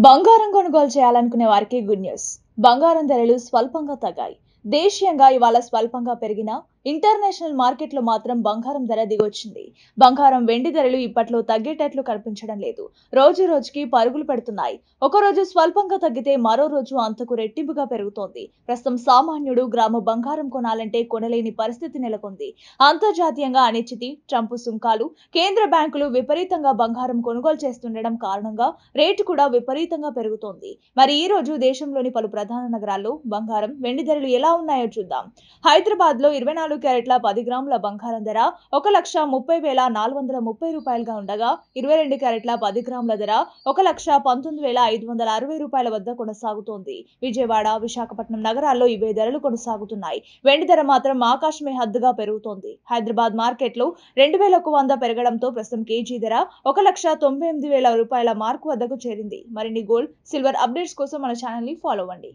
బంగారం కొనుగోలు చేయాలనుకునే వారికి గుడ్ న్యూస్. బంగారం ధరలు స్వల్పంగా తగ్గాయి. దేశీయంగా ఇవాళ స్వల్పంగా పెరిగిన ఇంటర్నేషనల్ మార్కెట్లో మాత్రం బంగారం ధర దిగొచ్చింది. బంగారం వెండి ధరలు ఇప్పట్లో తగ్గేటట్లు కనిపించడం లేదు. రోజు రోజుకి పరుగులు పెడుతున్నాయి. ఒక రోజు స్వల్పంగా తగ్గితే మరో రోజు అంతకు రెట్టింపుగా పెరుగుతోంది. ప్రస్తుతం సామాన్యుడు గ్రాము బంగారం కొనాలంటే కొనలేని పరిస్థితి నెలకొంది. అంతర్జాతీయంగా అనిశ్చితి, ట్రంప్ సుంకాలు, కేంద్ర బ్యాంకులు విపరీతంగా బంగారం కొనుగోలు చేస్తుండడం కారణంగా రేటు కూడా విపరీతంగా పెరుగుతోంది. మరి ఈ రోజు దేశంలోని పలు ప్రధాన నగరాల్లో బంగారం, వెండి ధరలు ఎలా ఉన్నాయో చూద్దాం. హైదరాబాద్ లో 24 క్యారెట్ల 10 గ్రాముల బంగారం ధర 1,30,430 రూపాయలుగా ఉండగా 22 క్యారెట్ల 10 గ్రాముల ధర 1,19,560 రూపాయల వద్ద కొనసాగుతోంది. విజయవాడ, విశాఖపట్నం నగరాల్లో ఇవే ధరలు కొనసాగుతున్నాయి. వెండి ధర మాత్రం ఆకాశమే హద్దుగా పెరుగుతోంది. హైదరాబాద్ మార్కెట్ లో 2,100 పెరగడంతో ప్రస్తుతం కేజీ ధర 1,98,000 రూపాయల మార్కు వద్దకు చేరింది. మరిన్ని గోల్డ్, సిల్వర్ అప్డేట్స్ కోసం మన ఛానల్ ని ఫాలో అవ్వండి.